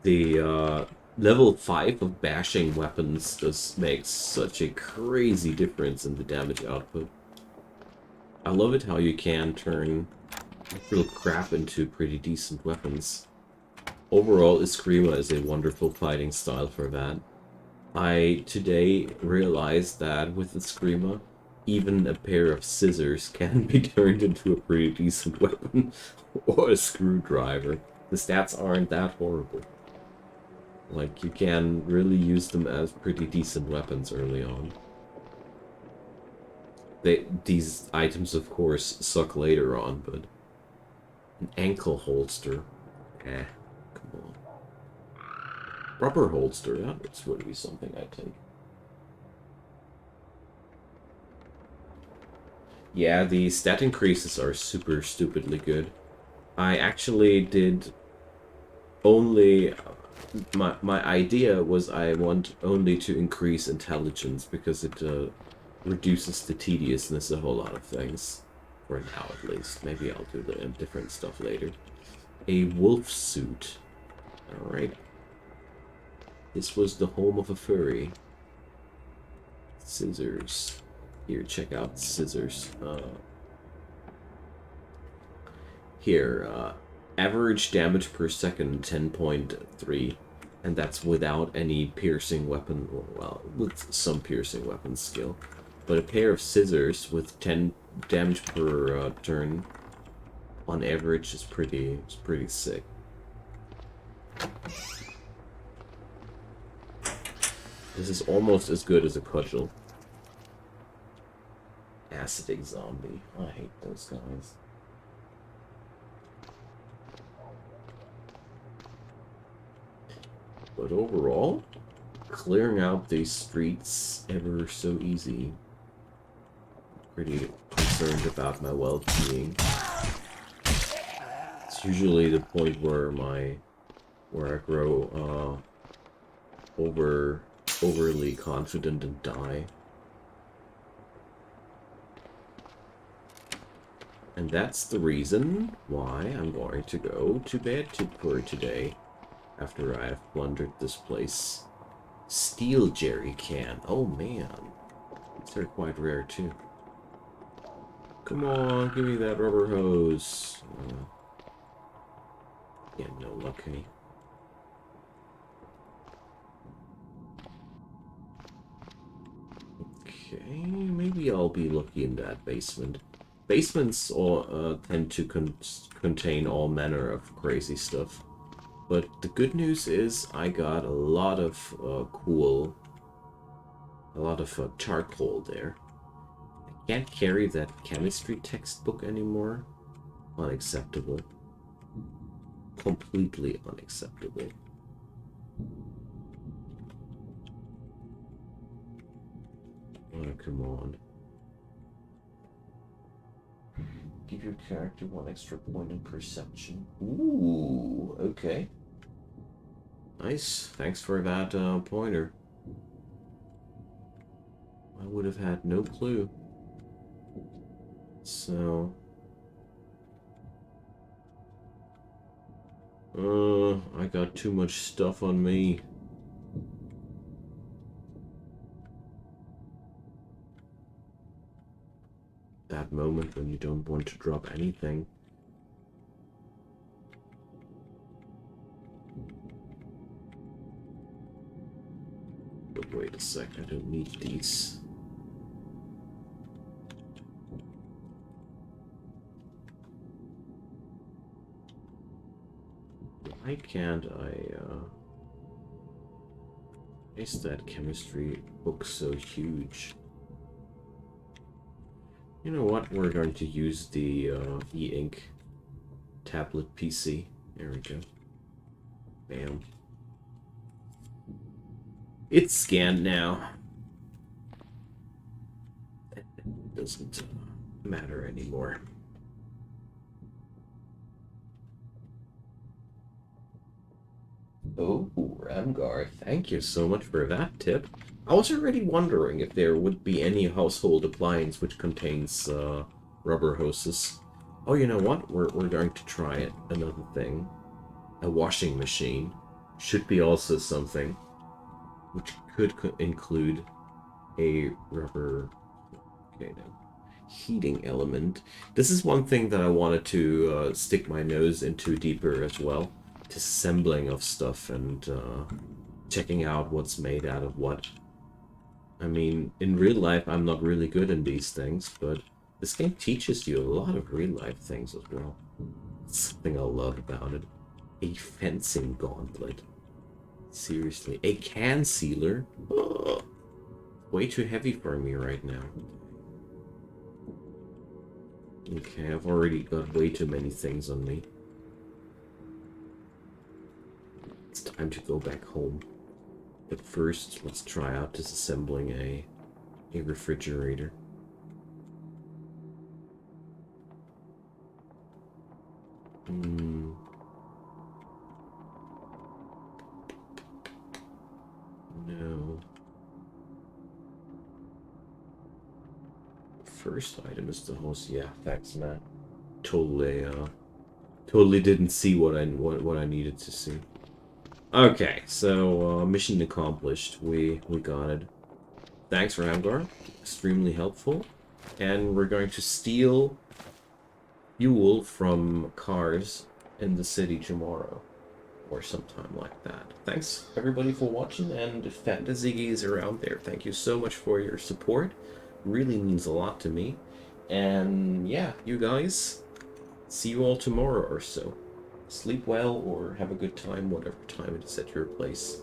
The level 5 of bashing weapons just makes such a crazy difference in the damage output. I love it how you can turn real crap into pretty decent weapons. Overall, Eskrima is a wonderful fighting style for that. I today realized that with Eskrima, even a pair of scissors can be turned into a pretty decent weapon, or a screwdriver. The stats aren't that horrible. Like, you can really use them as pretty decent weapons early on. These items, of course, suck later on, but an ankle holster, come on. Rubber holster, that would be something I'd take. Yeah, the stat increases are super stupidly good. I actually did only... My idea was I want only to increase intelligence, because it reduces the tediousness of a lot of things. For now, at least. Maybe I'll do the different stuff later. A wolf suit. Alright. This was the home of a furry. Scissors. Here, check out scissors. Here, average damage per second, 10.3. And that's without any piercing weapon, well, with some piercing weapon skill. But a pair of scissors with 10 damage per turn on average is pretty sick. This is almost as good as a cudgel. Acidic zombie. I hate those guys. But overall, clearing out these streets ever so easy. Pretty concerned about my well-being. It's usually the point where I grow overly confident and die. And that's the reason why I'm going to go to bed for today, after I've plundered this place. Steel jerry can. Oh man. These are quite rare too. Come on, give me that rubber hose. Yeah, no luck, honey. Okay, maybe I'll be lucky in that basement. Basements tend to contain all manner of crazy stuff. But the good news is I got a lot of charcoal there. I can't carry that chemistry textbook anymore. Unacceptable. Completely unacceptable. Oh, come on. Give your character 1 extra point in perception. Ooh, okay. Nice. Thanks for that pointer. I would have had no clue. So... I got too much stuff on me. That moment when you don't want to drop anything. But wait a sec, I don't need these. Why can't is that chemistry book so huge? You know what? We're going to use the e-ink tablet PC. There we go. Bam. It's scanned now. It doesn't matter anymore. Oh, Ramgar, thank you so much for that tip. I was already wondering if there would be any household appliance which contains rubber hoses. Oh, you know what? We're going to try it. Another thing. A washing machine should be also something which could include a rubber, okay, no, heating element. This is one thing that I wanted to stick my nose into deeper as well. Disassembling of stuff and checking out what's made out of what. I mean, in real life, I'm not really good in these things, but this game teaches you a lot of real life things as well. It's something I love about it. A fencing gauntlet. Seriously, a can sealer? Oh, way too heavy for me right now. Okay, I've already got way too many things on me. It's time to go back home. But first, let's try out disassembling a refrigerator. No. First item is the hose. Yeah, thanks, Matt. Totally didn't see what I needed to see. Okay, so mission accomplished. We got it. Thanks, Ramgar. Extremely helpful. And we're going to steal fuel from cars in the city tomorrow. Or sometime like that. Thanks, everybody, for watching. And if Fantasy is around there, thank you so much for your support. Really means a lot to me. And yeah, you guys, see you all tomorrow or so. Sleep well or have a good time, whatever time it is at your place.